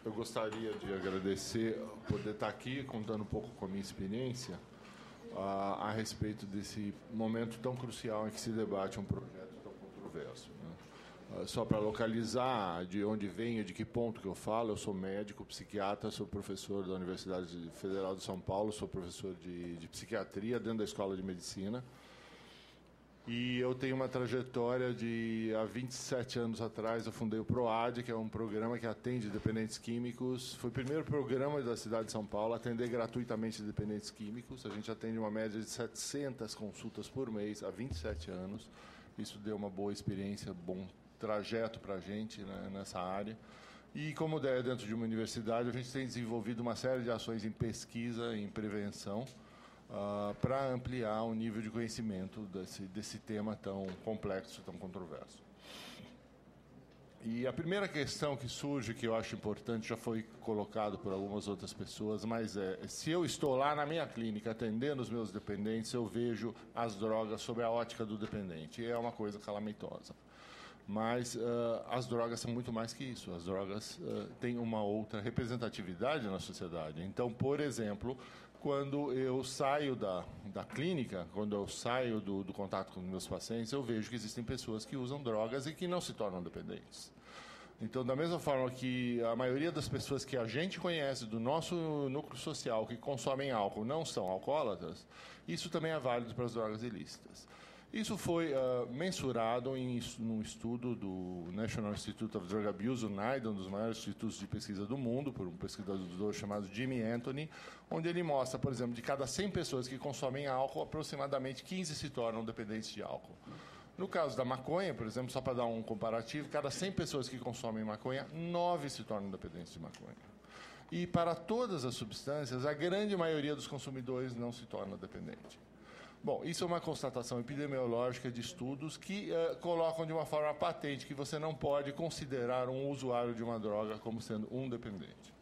Eu gostaria de agradecer, poder estar aqui contando um pouco com a minha experiência a respeito desse momento tão crucial em que se debate um projeto tão controverso, né? Só para localizar de onde venho, de que ponto que eu falo, eu sou médico, psiquiatra, sou professor da Universidade Federal de São Paulo, sou professor de psiquiatria dentro da Escola de Medicina. E eu tenho uma trajetória de... Há 27 anos atrás, eu fundei o PROAD, que é um programa que atende dependentes químicos. Foi o primeiro programa da cidade de São Paulo a atender gratuitamente dependentes químicos. A gente atende uma média de 700 consultas por mês há 27 anos. Isso deu uma boa experiência, bom trajeto para a gente, né, nessa área. E, como é dentro de uma universidade, a gente tem desenvolvido uma série de ações em pesquisa, em prevenção, para ampliar o nível de conhecimento desse tema tão complexo, tão controverso. E a primeira questão que surge, que eu acho importante, já foi colocado por algumas outras pessoas, mas se eu estou lá na minha clínica atendendo os meus dependentes, eu vejo as drogas sob a ótica do dependente. E é uma coisa calamitosa. Mas as drogas são muito mais que isso. As drogas têm uma outra representatividade na sociedade. Então, por exemplo, quando eu saio da clínica, quando eu saio do contato com meus pacientes, eu vejo que existem pessoas que usam drogas e que não se tornam dependentes. Então, da mesma forma que a maioria das pessoas que a gente conhece do nosso núcleo social que consomem álcool não são alcoólatras, isso também é válido para as drogas ilícitas. Isso foi mensurado num estudo do National Institute of Drug Abuse, o NIDA, um dos maiores institutos de pesquisa do mundo, por um pesquisador chamado Jimmy Anthony, onde ele mostra, por exemplo, de cada 100 pessoas que consomem álcool, aproximadamente 15 se tornam dependentes de álcool. No caso da maconha, por exemplo, só para dar um comparativo, cada 100 pessoas que consomem maconha, 9 se tornam dependentes de maconha. E para todas as substâncias, a grande maioria dos consumidores não se torna dependente. Bom, isso é uma constatação epidemiológica de estudos que colocam de uma forma patente que você não pode considerar um usuário de uma droga como sendo um dependente.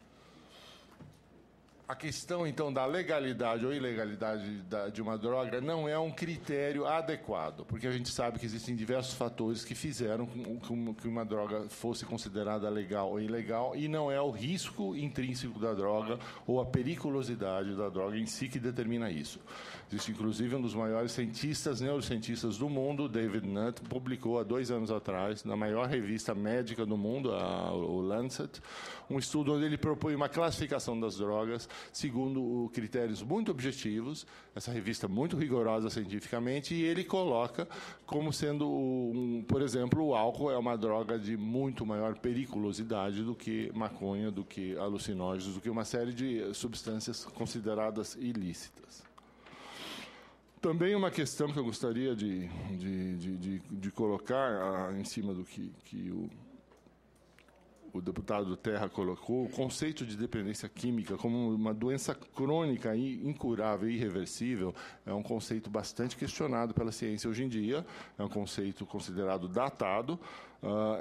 A questão, então, da legalidade ou ilegalidade de uma droga não é um critério adequado, porque a gente sabe que existem diversos fatores que fizeram com que uma droga fosse considerada legal ou ilegal, e não é o risco intrínseco da droga ou a periculosidade da droga em si que determina isso. Existe, inclusive, um dos maiores neurocientistas do mundo, David Nutt, publicou há 2 anos atrás, na maior revista médica do mundo, o Lancet, um estudo onde ele propõe uma classificação das drogas segundo critérios muito objetivos, essa revista muito rigorosa cientificamente, e ele coloca como sendo, por exemplo, o álcool é uma droga de muito maior periculosidade do que maconha, do que alucinógenos, do que uma série de substâncias consideradas ilícitas. Também uma questão que eu gostaria de colocar em cima do que o deputado Terra colocou, o conceito de dependência química como uma doença crônica e incurável e irreversível é um conceito bastante questionado pela ciência hoje em dia, é um conceito considerado datado.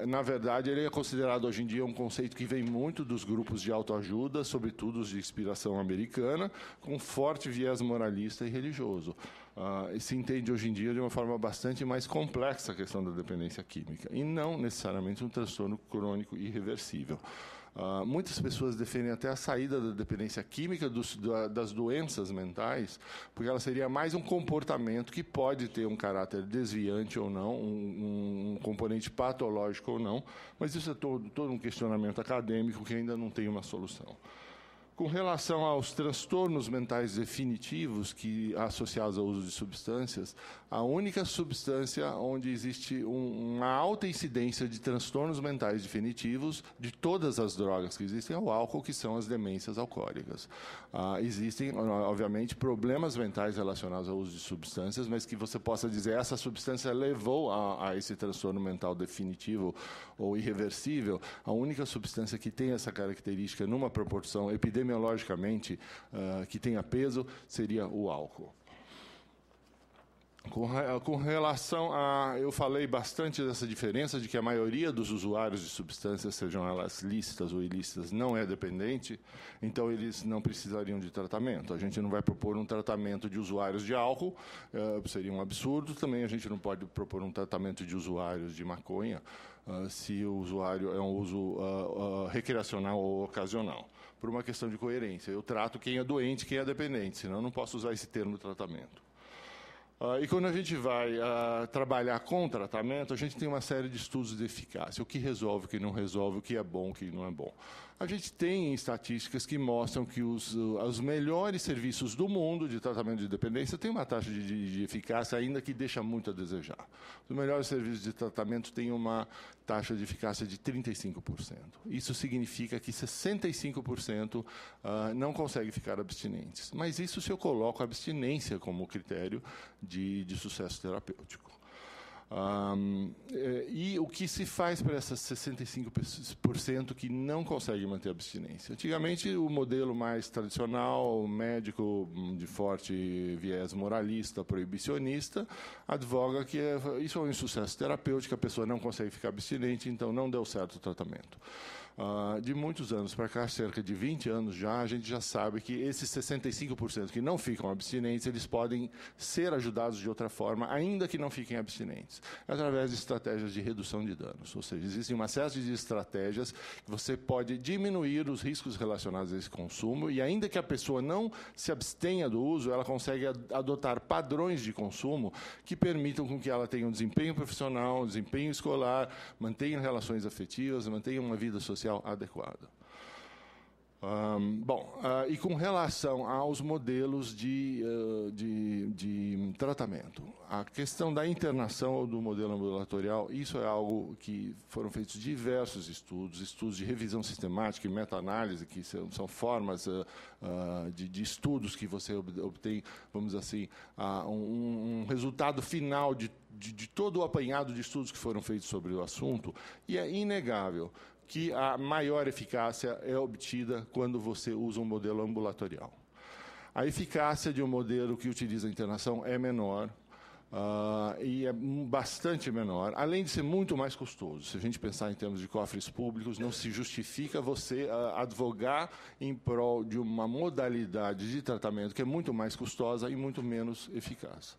Na verdade, ele é considerado hoje em dia um conceito que vem muito dos grupos de autoajuda, sobretudo os de inspiração americana, com forte viés moralista e religioso. E se entende hoje em dia de uma forma bastante mais complexa a questão da dependência química, e não necessariamente um transtorno crônico irreversível. Muitas pessoas defendem até a saída da dependência química das doenças mentais, porque ela seria mais um comportamento que pode ter um caráter desviante ou não, um componente patológico ou não, mas isso é todo um questionamento acadêmico que ainda não tem uma solução. Com relação aos transtornos mentais definitivos associados ao uso de substâncias, a única substância onde existe uma alta incidência de transtornos mentais definitivos de todas as drogas que existem é o álcool, que são as demências alcoólicas. Existem, obviamente, problemas mentais relacionados ao uso de substâncias, mas que você possa dizer essa substância levou a esse transtorno mental definitivo ou irreversível, a única substância que tem essa característica numa proporção epidemiologicamente que tenha peso seria o álcool. Com relação a... Eu falei bastante dessa diferença de que a maioria dos usuários de substâncias, sejam elas lícitas ou ilícitas, não é dependente, então eles não precisariam de tratamento. A gente não vai propor um tratamento de usuários de álcool, seria um absurdo. Também a gente não pode propor um tratamento de usuários de maconha, se o usuário é um uso recreacional ou ocasional, por uma questão de coerência. Eu trato quem é doente, quem é dependente, senão eu não posso usar esse termo de tratamento. E quando a gente vai trabalhar com tratamento, a gente tem uma série de estudos de eficácia, o que resolve, o que não resolve, o que é bom, o que não é bom. A gente tem estatísticas que mostram que os melhores serviços do mundo de tratamento de dependência têm uma taxa de eficácia ainda que deixa muito a desejar. Os melhores serviços de tratamento têm uma taxa de eficácia de 35%. Isso significa que 65% não conseguem ficar abstinentes. Mas isso se eu coloco a abstinência como critério de sucesso terapêutico. E o que se faz para essas 65% que não conseguem manter a abstinência? Antigamente, o modelo mais tradicional, médico de forte viés moralista, proibicionista, advoga que isso é um insucesso terapêutico, a pessoa não consegue ficar abstinente, então não deu certo o tratamento. De muitos anos para cá, cerca de 20 anos já, a gente já sabe que esses 65% que não ficam abstinentes, eles podem ser ajudados de outra forma, ainda que não fiquem abstinentes, através de estratégias de redução de danos. Ou seja, existem uma série de estratégias que você pode diminuir os riscos relacionados a esse consumo e, ainda que a pessoa não se abstenha do uso, ela consegue adotar padrões de consumo que permitam com que ela tenha um desempenho profissional, um desempenho escolar, mantenha relações afetivas, mantenha uma vida social adequada. E com relação aos modelos de tratamento, a questão da internação ou do modelo ambulatorial, isso é algo que foram feitos diversos estudos de revisão sistemática e meta-análise, que são formas de estudos que você obtém, vamos dizer assim, um resultado final de todo o apanhado de estudos que foram feitos sobre o assunto, e é inegável que a maior eficácia é obtida quando você usa um modelo ambulatorial. A eficácia de um modelo que utiliza a internação é menor, e é bastante menor, além de ser muito mais custoso. Se a gente pensar em termos de cofres públicos, não se justifica você advogar em prol de uma modalidade de tratamento que é muito mais custosa e muito menos eficaz.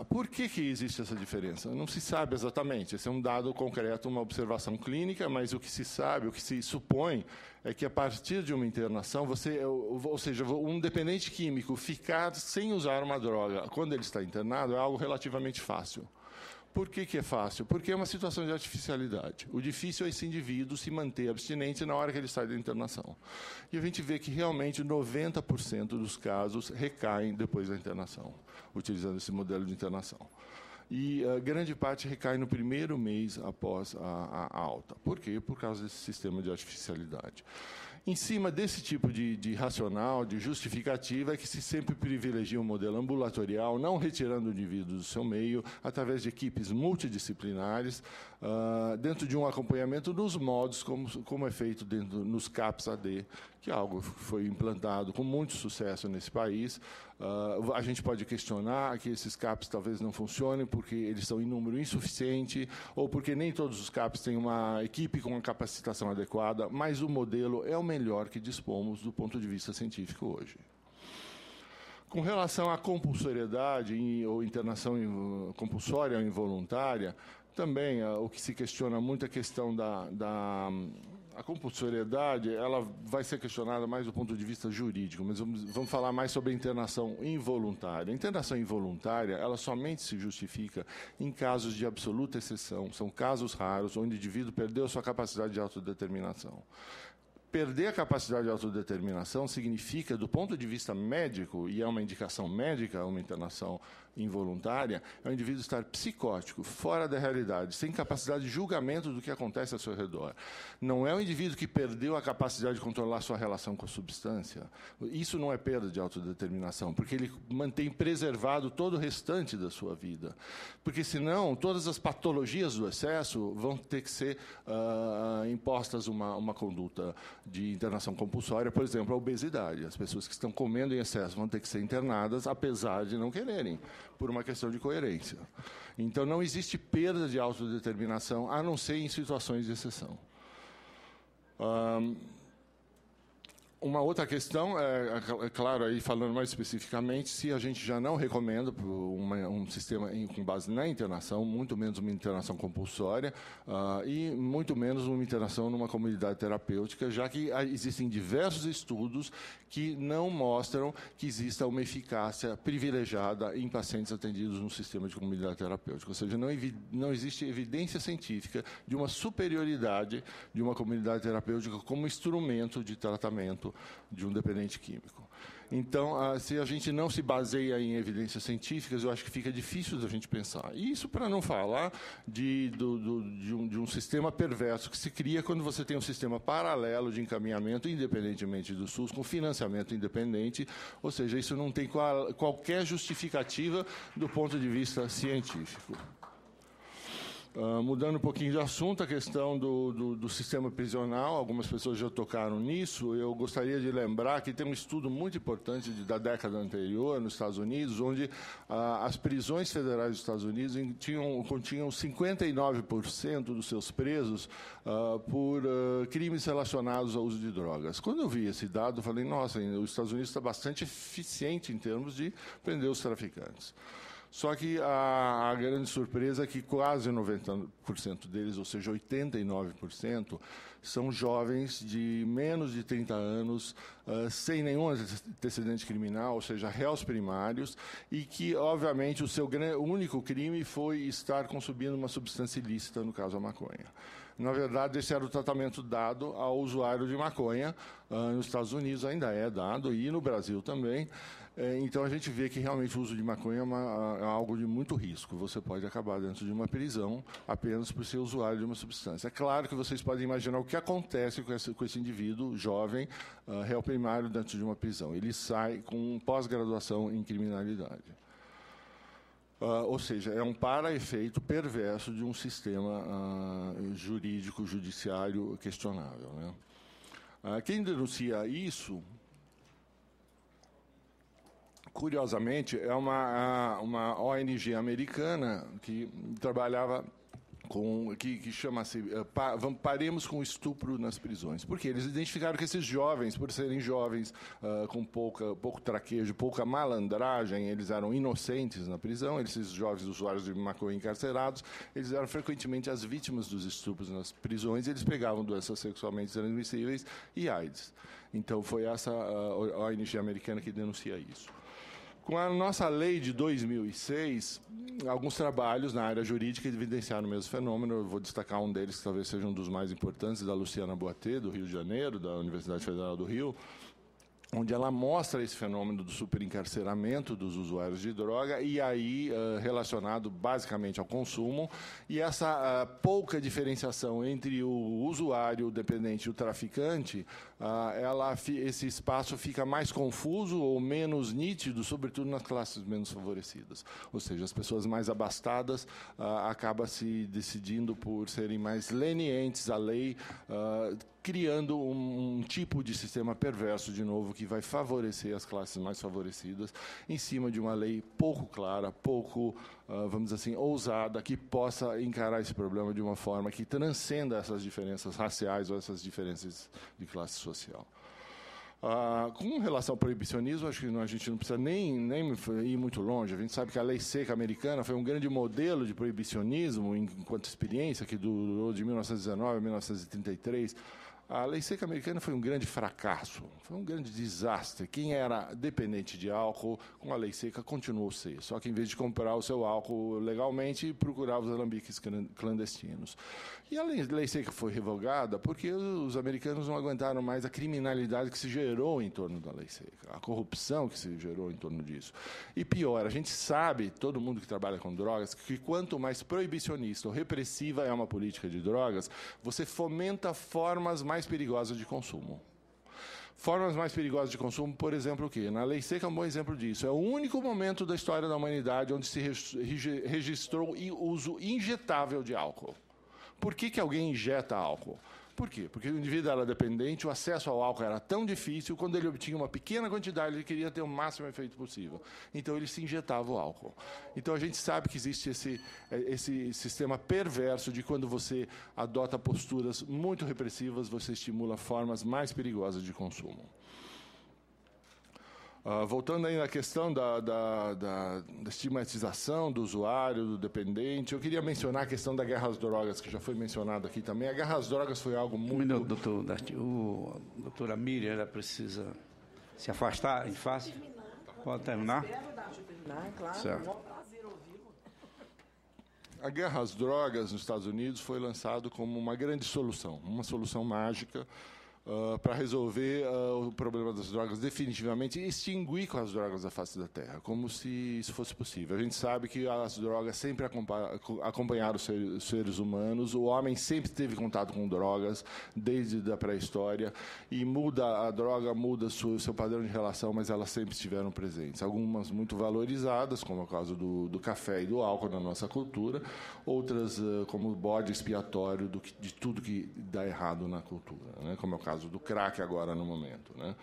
Por que existe essa diferença? Não se sabe exatamente. Esse é um dado concreto, uma observação clínica, mas o que se sabe, o que se supõe, é que a partir de uma internação, ou seja, um dependente químico ficar sem usar uma droga quando ele está internado é algo relativamente fácil. Por que é fácil? Porque é uma situação de artificialidade. O difícil é esse indivíduo se manter abstinente na hora que ele sai da internação. E a gente vê que realmente 90% dos casos recaem depois da internação, utilizando esse modelo de internação. E grande parte recai no primeiro mês após a alta. Por quê? Por causa desse sistema de artificialidade. Em cima desse tipo de racional, de justificativa, é que se sempre privilegia um modelo ambulatorial, não retirando o indivíduo do seu meio, através de equipes multidisciplinares, dentro de um acompanhamento nos modos como é feito nos CAPS-AD, que é algo que foi implantado com muito sucesso nesse país. A gente pode questionar que esses CAPs talvez não funcionem porque eles são em número insuficiente ou porque nem todos os CAPs têm uma equipe com uma capacitação adequada, mas o modelo é o melhor que dispomos do ponto de vista científico hoje. Com relação à compulsoriedade ou internação compulsória ou involuntária, também o que se questiona muito é a questão a compulsoriedade, ela vai ser questionada mais do ponto de vista jurídico, mas vamos falar mais sobre a internação involuntária. A internação involuntária, ela somente se justifica em casos de absoluta exceção. São casos raros onde o indivíduo perdeu a sua capacidade de autodeterminação. Perder a capacidade de autodeterminação significa, do ponto de vista médico, e é uma indicação médica, uma internação involuntária, é o indivíduo estar psicótico, fora da realidade, sem capacidade de julgamento do que acontece ao seu redor. Não é o indivíduo que perdeu a capacidade de controlar sua relação com a substância. Isso não é perda de autodeterminação, porque ele mantém preservado todo o restante da sua vida. Porque, senão, todas as patologias do excesso vão ter que ser impostas uma conduta de internação compulsória, por exemplo, a obesidade. As pessoas que estão comendo em excesso vão ter que ser internadas, apesar de não quererem, por uma questão de coerência. Então, não existe perda de autodeterminação, a não ser em situações de exceção. Uma outra questão, claro, aí falando mais especificamente, se a gente já não recomenda um sistema com base na internação, muito menos uma internação compulsória e muito menos uma internação numa comunidade terapêutica, já que existem diversos estudos que não mostram que exista uma eficácia privilegiada em pacientes atendidos no sistema de comunidade terapêutica. Ou seja, não existe evidência científica de uma superioridade de uma comunidade terapêutica como instrumento de tratamento de um dependente químico. Então, se a gente não se baseia em evidências científicas, eu acho que fica difícil da gente pensar. E isso para não falar de um sistema perverso que se cria quando você tem um sistema paralelo de encaminhamento, independentemente do SUS, com financiamento independente, ou seja, isso não tem qualquer justificativa do ponto de vista científico. Mudando um pouquinho de assunto, a questão do sistema prisional, algumas pessoas já tocaram nisso. Eu gostaria de lembrar que tem um estudo muito importante da década anterior, nos Estados Unidos, onde as prisões federais dos Estados Unidos continham 59% dos seus presos por crimes relacionados ao uso de drogas. Quando eu vi esse dado, eu falei, nossa, os Estados Unidos está bastante eficiente em termos de prender os traficantes. Só que a grande surpresa é que quase 90% deles, ou seja, 89%, são jovens de menos de 30 anos, sem nenhum antecedente criminal, ou seja, réus primários, e que, obviamente, o único crime foi estar consumindo uma substância ilícita, no caso a maconha. Na verdade, esse era o tratamento dado ao usuário de maconha. Nos Estados Unidos ainda é dado, e no Brasil também. Então, a gente vê que realmente o uso de maconha é algo de muito risco. Você pode acabar dentro de uma prisão apenas por ser usuário de uma substância. É claro que vocês podem imaginar o que acontece com esse indivíduo jovem, réu primário, dentro de uma prisão. Ele sai com pós-graduação em criminalidade. Ou seja, é um para-efeito perverso de um sistema jurídico, judiciário questionável, né? Quem denuncia isso, curiosamente, é uma ONG americana que trabalhava que chama-se Paremos com o Estupro nas Prisões. Porque eles identificaram que esses jovens, por serem jovens com pouco traquejo, pouca malandragem, eles eram inocentes na prisão, esses jovens usuários de maconha encarcerados, eles eram frequentemente as vítimas dos estupros nas prisões, e eles pegavam doenças sexualmente transmissíveis e AIDS. Então, foi essa ONG americana que denuncia isso. Com a nossa lei de 2006, alguns trabalhos na área jurídica evidenciaram o mesmo fenômeno. Eu vou destacar um deles, que talvez seja um dos mais importantes, da Luciana Boatê, do Rio de Janeiro, da Universidade Federal do Rio, onde ela mostra esse fenômeno do superencarceramento dos usuários de droga, e aí relacionado basicamente ao consumo, e essa pouca diferenciação entre o usuário, o dependente e o traficante, esse espaço fica mais confuso ou menos nítido, sobretudo nas classes menos favorecidas. Ou seja, as pessoas mais abastadas acabam se decidindo por serem mais lenientes à lei, criando um tipo de sistema perverso, de novo, que vai favorecer as classes mais favorecidas, em cima de uma lei pouco clara, pouco, vamos dizer assim, ousada, que possa encarar esse problema de uma forma que transcenda essas diferenças raciais ou essas diferenças de classe social. Com relação ao proibicionismo, acho que a gente não precisa nem ir muito longe. A gente sabe que a lei seca americana foi um grande modelo de proibicionismo enquanto experiência, que durou de 1919 a 1933. A lei seca americana foi um grande fracasso, foi um grande desastre. Quem era dependente de álcool, com a lei seca, continuou a ser. Só que, em vez de comprar o seu álcool legalmente, procurava os alambiques clandestinos. E a lei seca foi revogada porque os americanos não aguentaram mais a criminalidade que se gerou em torno da lei seca, a corrupção que se gerou em torno disso. E pior, a gente sabe, todo mundo que trabalha com drogas, que quanto mais proibicionista ou repressiva é uma política de drogas, você fomenta formas mais perigosas de consumo. Formas mais perigosas de consumo, por exemplo, o quê? Na lei seca é um bom exemplo disso. É o único momento da história da humanidade onde se registrou o uso injetável de álcool. Por que alguém injeta álcool? Por quê? Porque o indivíduo era dependente, o acesso ao álcool era tão difícil, quando ele obtinha uma pequena quantidade, ele queria ter o máximo efeito possível. Então, ele se injetava o álcool. Então, a gente sabe que existe esse sistema perverso de quando você adota posturas muito repressivas, você estimula formas mais perigosas de consumo. Voltando aí na questão da estigmatização do usuário, do dependente, eu queria mencionar a questão da guerra às drogas, que já foi mencionada aqui também. A guerra às drogas foi algo muito... Um minuto, doutor. Doutora Miriam, ela precisa se afastar em face. Pode terminar? Claro, certo. A guerra às drogas nos Estados Unidos foi lançado como uma grande solução, uma solução mágica, para resolver o problema das drogas definitivamente e extinguir com as drogas da face da Terra, como se isso fosse possível. A gente sabe que as drogas sempre acompanharam os seres humanos, o homem sempre teve contato com drogas, desde a pré-história, e a droga muda o seu padrão de relação, mas elas sempre estiveram presentes. Algumas muito valorizadas, como é o caso do café e do álcool na nossa cultura, outras como o bode expiatório de tudo que dá errado na cultura, né? Como é o caso do crack agora no momento, né?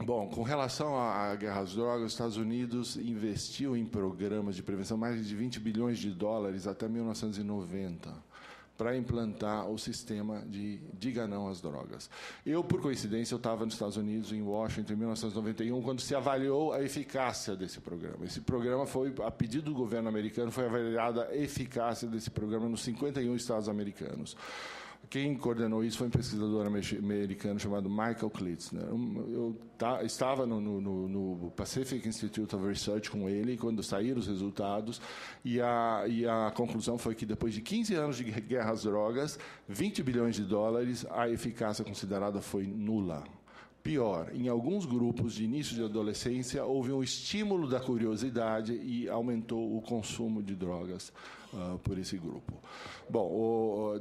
Bom, com relação à guerra às drogas, os Estados Unidos investiu em programas de prevenção mais de 20 bilhões de dólares até 1990 para implantar o sistema de diga não às drogas. Eu, por coincidência, eu estava nos Estados Unidos, em Washington, em 1991, quando se avaliou a eficácia desse programa. Esse programa foi, a pedido do governo americano, foi avaliada a eficácia desse programa nos 51 estados americanos. Quem coordenou isso foi um pesquisador americano chamado Michael Klitzner. Eu estava no Pacific Institute of Research com ele quando saíram os resultados, e a conclusão foi que, depois de 15 anos de guerra às drogas, 20 bilhões de dólares, a eficácia considerada foi nula. Pior, em alguns grupos de início de adolescência, houve um estímulo da curiosidade e aumentou o consumo de drogas por esse grupo. Bom,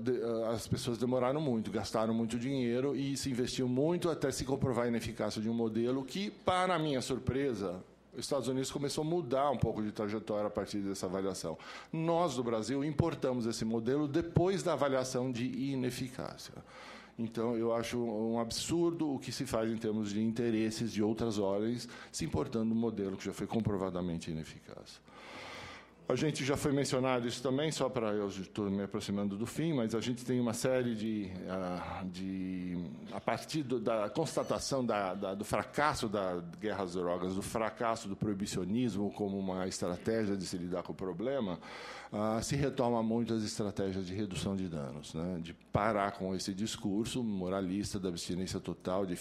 as pessoas demoraram muito, gastaram muito dinheiro e se investiu muito até se comprovar a ineficácia de um modelo que, para minha surpresa, os Estados Unidos começou a mudar um pouco de trajetória a partir dessa avaliação. Nós, do Brasil, importamos esse modelo depois da avaliação de ineficácia. Então, eu acho um absurdo o que se faz em termos de interesses de outras ordens, se importando um modelo que já foi comprovadamente ineficaz. A gente já foi mencionado isso também, só para eu estou me aproximando do fim, mas a gente tem uma série a partir da constatação do fracasso da guerra às drogas, do fracasso do proibicionismo como uma estratégia de se lidar com o problema, se retoma muito as estratégias de redução de danos, né? De parar com esse discurso moralista da abstinência total, de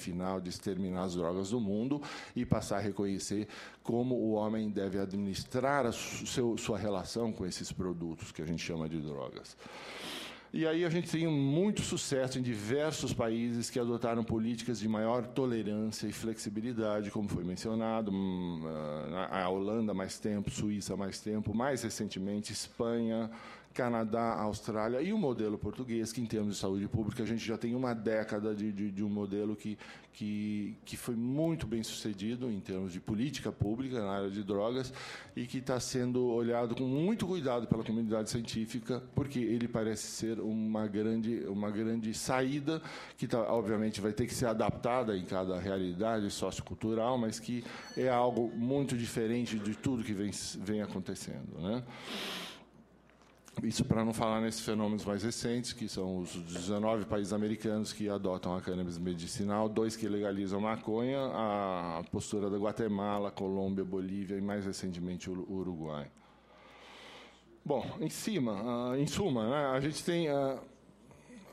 exterminar as drogas do mundo e passar a reconhecer como o homem deve administrar sua relação com esses produtos que a gente chama de drogas. E aí a gente tem muito sucesso em diversos países que adotaram políticas de maior tolerância e flexibilidade, como foi mencionado, a Holanda há mais tempo, Suíça há mais tempo, mais recentemente Espanha, Canadá, Austrália, e o modelo português, que, em termos de saúde pública, a gente já tem uma década de um modelo que foi muito bem sucedido em termos de política pública na área de drogas e que está sendo olhado com muito cuidado pela comunidade científica, porque ele parece ser uma grande saída que, obviamente, vai ter que ser adaptada em cada realidade sociocultural, mas que é algo muito diferente de tudo que vem acontecendo, né? Isso para não falar nesses fenômenos mais recentes, que são os 19 países americanos que adotam a cannabis medicinal, 2 que legalizam maconha, a postura da Guatemala, Colômbia, Bolívia e, mais recentemente, o Uruguai. Bom, em suma, né, a gente tem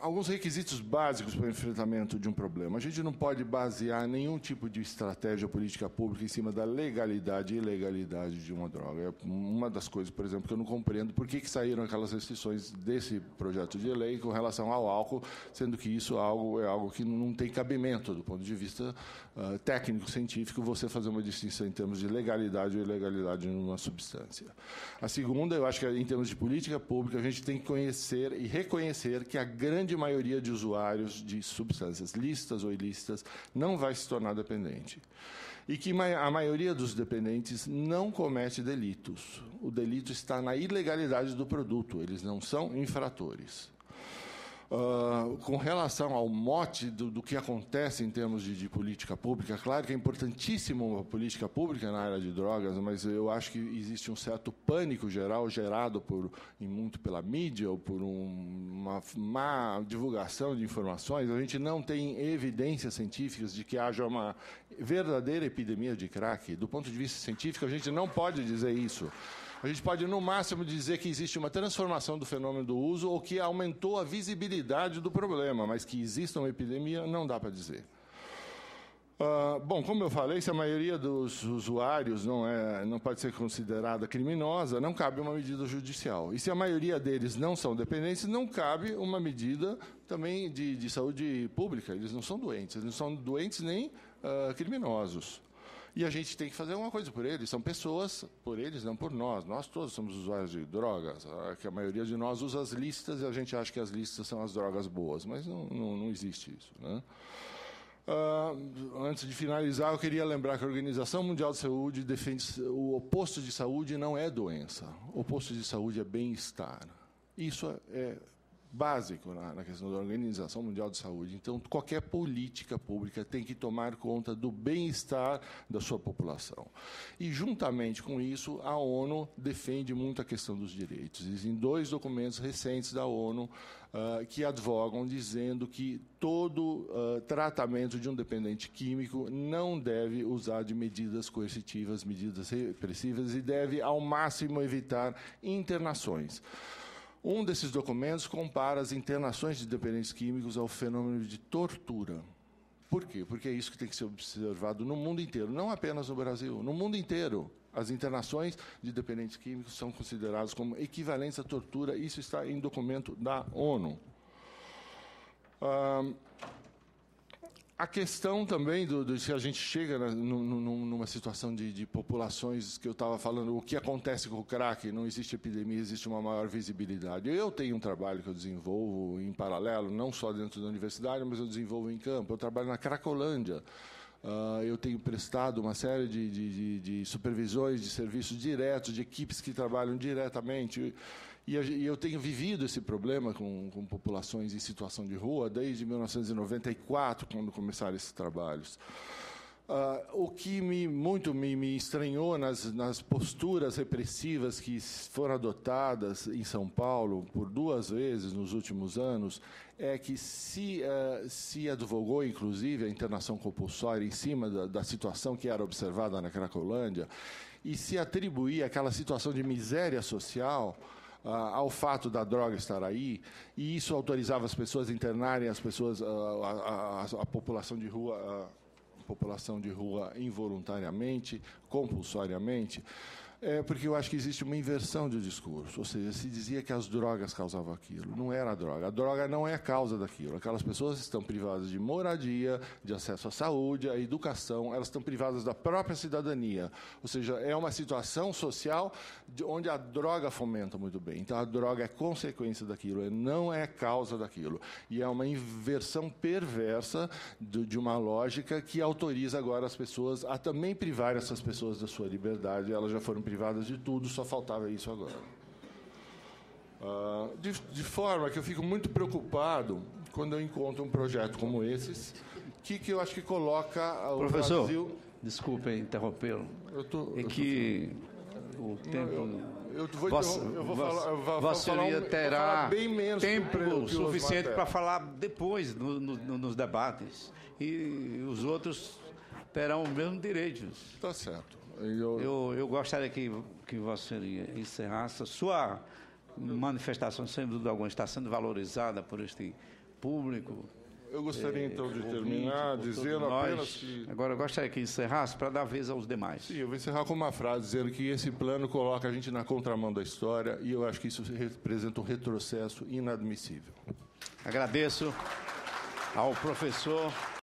alguns requisitos básicos para o enfrentamento de um problema. A gente não pode basear nenhum tipo de estratégia política pública em cima da legalidade e ilegalidade de uma droga. É uma das coisas, por exemplo, que eu não compreendo por que saíram aquelas restrições desse projeto de lei com relação ao álcool, sendo que isso é algo que não tem cabimento do ponto de vista técnico, científico, você fazer uma distinção em termos de legalidade ou ilegalidade numa substância. A segunda, eu acho que em termos de política pública, a gente tem que conhecer e reconhecer que a grande maioria de usuários de substâncias lícitas ou ilícitas não vai se tornar dependente. E que a maioria dos dependentes não comete delitos. O delito está na ilegalidade do produto, eles não são infratores. Com relação ao mote do que acontece em termos de política pública, claro que é importantíssimo a política pública na área de drogas, mas eu acho que existe um certo pânico geral gerado muito pela mídia ou por uma má divulgação de informações. A gente não tem evidências científicas de que haja uma verdadeira epidemia de crack. Do ponto de vista científico, a gente não pode dizer isso. A gente pode, no máximo, dizer que existe uma transformação do fenômeno do uso ou que aumentou a visibilidade do problema, mas que exista uma epidemia, não dá para dizer. Bom, como eu falei, se a maioria dos usuários não pode ser considerada criminosa, não cabe uma medida judicial. E se a maioria deles não são dependentes, não cabe uma medida também de saúde pública. Eles não são doentes, nem criminosos. E a gente tem que fazer uma coisa por eles. São pessoas, por eles, não por nós. Nós todos somos usuários de drogas. Que a maioria de nós usa as listas e a gente acha que as listas são as drogas boas. Mas não existe isso, né? Antes de finalizar, eu queria lembrar que a Organização Mundial de Saúde defende o oposto de saúde não é doença. O oposto de saúde é bem-estar. Isso é básico na questão da Organização Mundial de Saúde. Então, qualquer política pública tem que tomar conta do bem-estar da sua população. E, juntamente com isso, a ONU defende muito a questão dos direitos. Existem 2 documentos recentes da ONU que advogam dizendo que todo tratamento de um dependente químico não deve usar de medidas coercitivas, medidas repressivas e deve, ao máximo, evitar internações. Um desses documentos compara as internações de dependentes químicos ao fenômeno de tortura. Por quê? Porque é isso que tem que ser observado no mundo inteiro, não apenas no Brasil, no mundo inteiro. As internações de dependentes químicos são consideradas como equivalentes à tortura. Isso está em documento da ONU. A questão também se a gente chega numa situação de populações que eu estava falando, o que acontece com o crack, não existe epidemia, existe uma maior visibilidade. Eu tenho um trabalho que eu desenvolvo em paralelo, não só dentro da universidade, mas eu desenvolvo em campo. Eu trabalho na Cracolândia. Eu tenho prestado uma série de supervisões de serviços diretos, de equipes que trabalham diretamente. E eu tenho vivido esse problema com populações em situação de rua desde 1994, quando começaram esses trabalhos. O que me estranhou nas posturas repressivas que foram adotadas em São Paulo por 2 vezes nos últimos anos é que se advogou, inclusive, a internação compulsória em cima da situação que era observada na Cracolândia e se atribuía aquela situação de miséria social ao fato da droga estar aí, e isso autorizava as pessoas a internarem a população de rua, involuntariamente, compulsoriamente, porque eu acho que existe uma inversão de discurso. Ou seja, se dizia que as drogas causavam aquilo. Não era a droga. A droga não é a causa daquilo. Aquelas pessoas estão privadas de moradia, de acesso à saúde, à educação, elas estão privadas da própria cidadania. Ou seja, é uma situação social onde a droga fomenta muito bem. Então, a droga é consequência daquilo, não é causa daquilo. E é uma inversão perversa de uma lógica que autoriza agora as pessoas a também privar essas pessoas da sua liberdade. Elas já foram privadas de tudo, só faltava isso agora. De forma que eu fico muito preocupado quando eu encontro um projeto como esses, que eu acho que coloca o Professor, Brasil... desculpe interrompê-lo. O tempo... Vossa Senhoria terá tempo suficiente para falar depois, nos debates. E os outros terão os mesmos direitos. Está certo. Eu gostaria que Vossa Senhoria encerrasse. A sua manifestação, sem dúvida alguma, está sendo valorizada por este público. Eu gostaria, então, de terminar dizendo apenas que... Agora, eu gostaria que encerrasse para dar vez aos demais. Sim, eu vou encerrar com uma frase, dizendo que esse plano coloca a gente na contramão da história e eu acho que isso representa um retrocesso inadmissível. Agradeço ao professor...